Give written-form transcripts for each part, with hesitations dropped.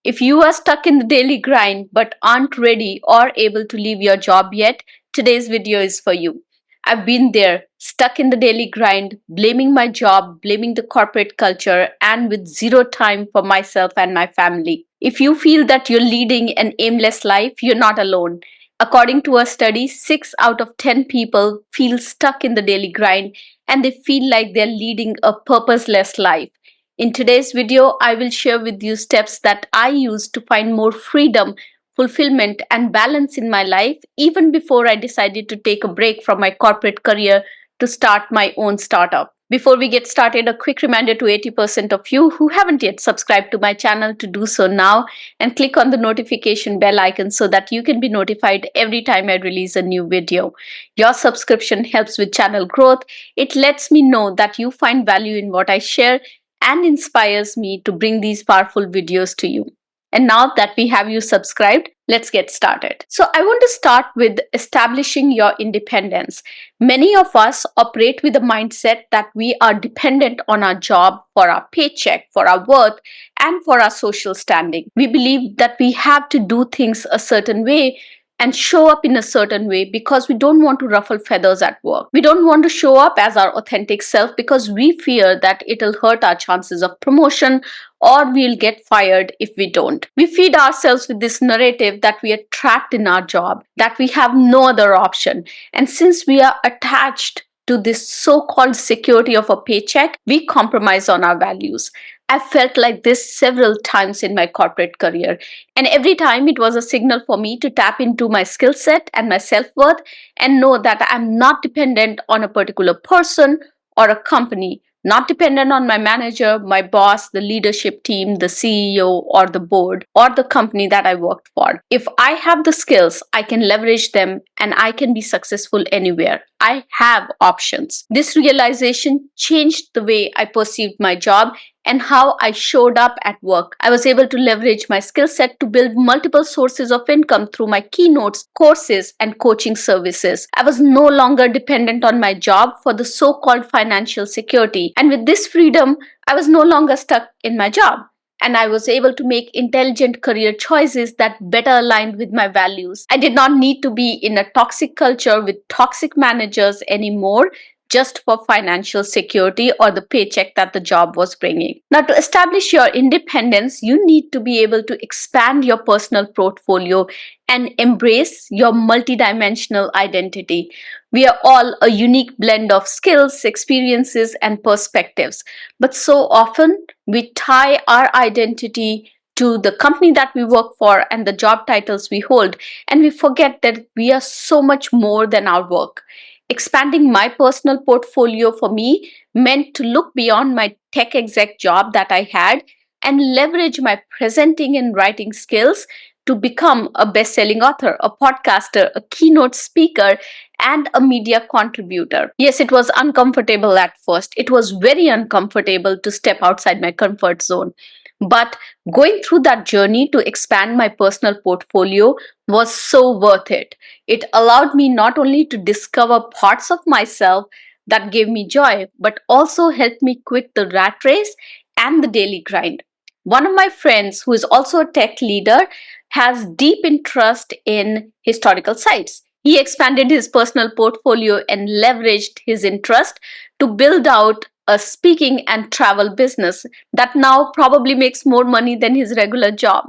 If you are stuck in the daily grind but aren't ready or able to leave your job yet, today's video is for you. I've been there, stuck in the daily grind, blaming my job, blaming the corporate culture, and with zero time for myself and my family. If you feel that you're leading an aimless life, you're not alone. According to a study, 6 out of 10 people feel stuck in the daily grind and they feel like they're leading a purposeless life. In today's video, I will share with you steps that I use to find more freedom, fulfillment, and balance in my life even before I decided to take a break from my corporate career to start my own startup. Before we get started, a quick reminder to 80% of you who haven't yet subscribed to my channel to do so now and click on the notification bell icon so that you can be notified every time I release a new video. Your subscription helps with channel growth. It lets me know that you find value in what I share and inspires me to bring these powerful videos to you. And now that we have you subscribed, let's get started. So I want to start with establishing your independence. Many of us operate with the mindset that we are dependent on our job for our paycheck, for our worth, and for our social standing. We believe that we have to do things a certain way and show up in a certain way because we don't want to ruffle feathers at work. We don't want to show up as our authentic self because we fear that it'll hurt our chances of promotion or we'll get fired if we don't. We feed ourselves with this narrative that we are trapped in our job, that we have no other option. And since we are attached to this so-called security of a paycheck, we compromise on our values. I felt like this several times in my corporate career, and every time it was a signal for me to tap into my skill set and my self-worth and know that I'm not dependent on a particular person or a company, not dependent on my manager, my boss, the leadership team, the CEO, or the board, or the company that I worked for. If I have the skills, I can leverage them and I can be successful anywhere. I have options. This realization changed the way I perceived my job and how I showed up at work. I was able to leverage my skill set to build multiple sources of income through my keynotes, courses, and coaching services. I was no longer dependent on my job for the so-called financial security. And with this freedom, I was no longer stuck in my job. And I was able to make intelligent career choices that better aligned with my values. I did not need to be in a toxic culture with toxic managers anymore just for financial security or the paycheck that the job was bringing. Now, to establish your independence, you need to be able to expand your personal portfolio and embrace your multidimensional identity. We are all a unique blend of skills, experiences, and perspectives. But so often, we tie our identity to the company that we work for and the job titles we hold, and we forget that we are so much more than our work. Expanding my personal portfolio for me meant to look beyond my tech exec job that I had and leverage my presenting and writing skills to become a best-selling author, a podcaster, a keynote speaker, and a media contributor. Yes, it was uncomfortable at first. It was very uncomfortable to step outside my comfort zone. But going through that journey to expand my personal portfolio was so worth it. It allowed me not only to discover parts of myself that gave me joy, but also helped me quit the rat race and the daily grind. One of my friends, who is also a tech leader, has deep interest in historical sites. He expanded his personal portfolio and leveraged his interest to build out a speaking and travel business that now probably makes more money than his regular job.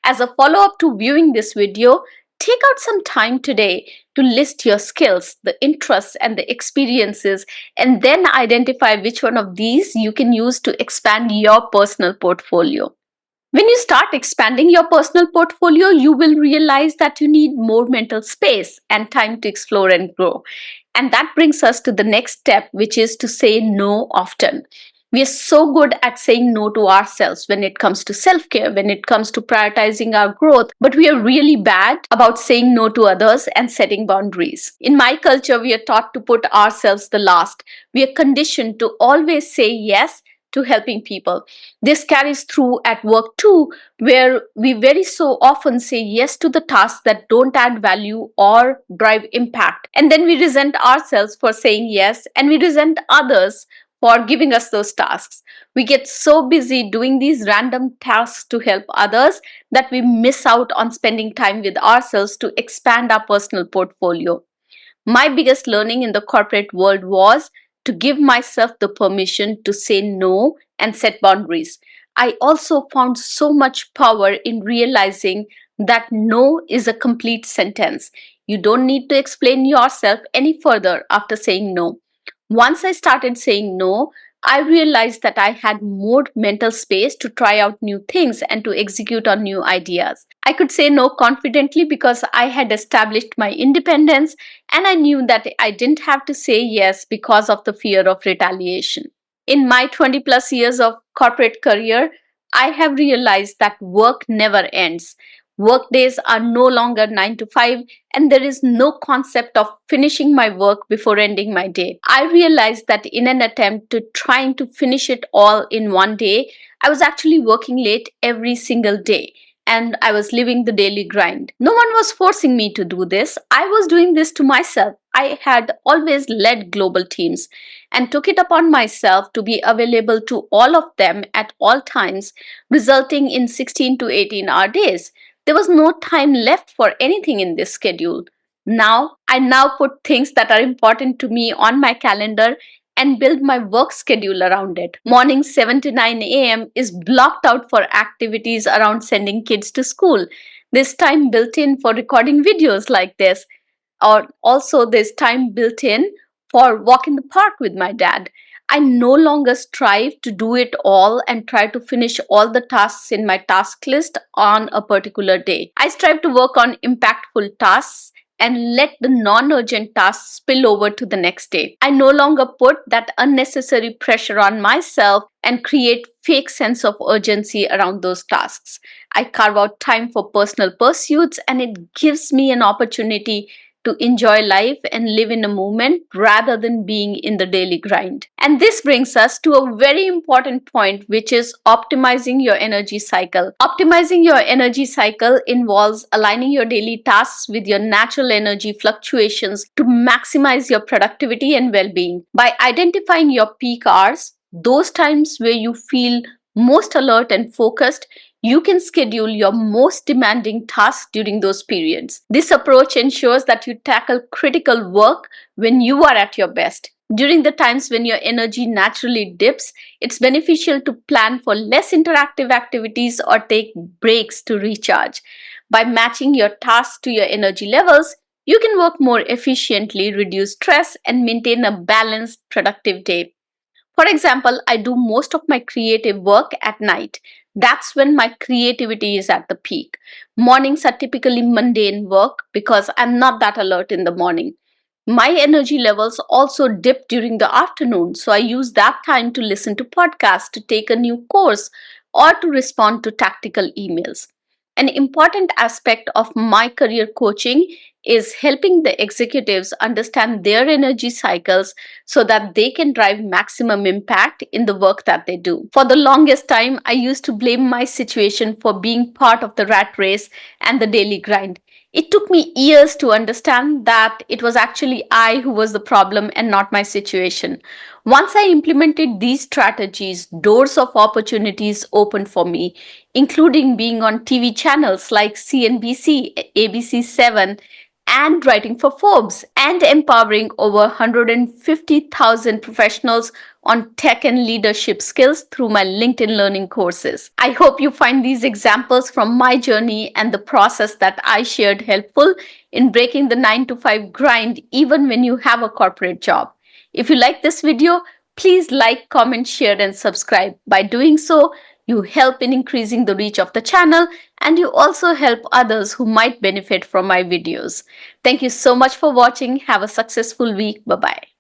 As a follow-up to viewing this video, take out some time today to list your skills, the interests, and the experiences, and then identify which one of these you can use to expand your personal portfolio. When you start expanding your personal portfolio, you will realize that you need more mental space and time to explore and grow. And that brings us to the next step, which is to say no often. We are so good at saying no to ourselves when it comes to self-care, when it comes to prioritizing our growth, but we are really bad about saying no to others and setting boundaries. In my culture, we are taught to put ourselves the last. We are conditioned to always say yes to helping people. This carries through at work too, where we very so often say yes to the tasks that don't add value or drive impact. And then we resent ourselves for saying yes, and we resent others for giving us those tasks. We get so busy doing these random tasks to help others that we miss out on spending time with ourselves to expand our personal portfolio. My biggest learning in the corporate world was to give myself the permission to say no and set boundaries. I also found so much power in realizing that no is a complete sentence. You don't need to explain yourself any further after saying no. Once I started saying no, I realized that I had more mental space to try out new things and to execute on new ideas. I could say no confidently because I had established my independence, and I knew that I didn't have to say yes because of the fear of retaliation. In my 20 plus years of corporate career, I have realized that work never ends. Work days are no longer 9 to 5, and there is no concept of finishing my work before ending my day. I realized that in an attempt to trying to finish it all in one day, I was actually working late every single day, and I was living the daily grind. No one was forcing me to do this. I was doing this to myself. I had always led global teams and took it upon myself to be available to all of them at all times, resulting in 16 to 18-hour days. There was no time left for anything in this schedule. I now put things that are important to me on my calendar and build my work schedule around it. Morning 7 to 9 a.m. is blocked out for activities around sending kids to school. There's time built in for recording videos like this, or also there's time built in for walk in the park with my dad. I no longer strive to do it all and try to finish all the tasks in my task list on a particular day. I strive to work on impactful tasks and let the non-urgent tasks spill over to the next day. I no longer put that unnecessary pressure on myself and create fake sense of urgency around those tasks. I carve out time for personal pursuits, and it gives me an opportunity to enjoy life and live in a moment rather than being in the daily grind. And this brings us to a very important point, which is optimizing your energy cycle. Optimizing your energy cycle involves aligning your daily tasks with your natural energy fluctuations to maximize your productivity and well being. By identifying your peak hours, those times where you feel most alert and focused, you can schedule your most demanding tasks during those periods. This approach ensures that you tackle critical work when you are at your best. During the times when your energy naturally dips, it's beneficial to plan for less interactive activities or take breaks to recharge. By matching your tasks to your energy levels, you can work more efficiently, reduce stress, and maintain a balanced, productive day. For example, I do most of my creative work at night. That's when my creativity is at the peak. Mornings are typically mundane work because I'm not that alert in the morning. My energy levels also dip during the afternoon, so I use that time to listen to podcasts, to take a new course, or to respond to tactical emails. An important aspect of my career coaching is helping the executives understand their energy cycles so that they can drive maximum impact in the work that they do. For the longest time, I used to blame my situation for being part of the rat race and the daily grind. It took me years to understand that it was actually I who was the problem and not my situation. Once I implemented these strategies, doors of opportunities opened for me, including being on TV channels like CNBC, ABC7, and writing for Forbes, and empowering over 150,000 professionals on tech and leadership skills through my LinkedIn learning courses. I hope you find these examples from my journey and the process that I shared helpful in breaking the 9 to 5 grind even when you have a corporate job. If you like this video, please like, comment, share, and subscribe. By doing so, you help in increasing the reach of the channel, and you also help others who might benefit from my videos. Thank you so much for watching. Have a successful week. Bye-bye.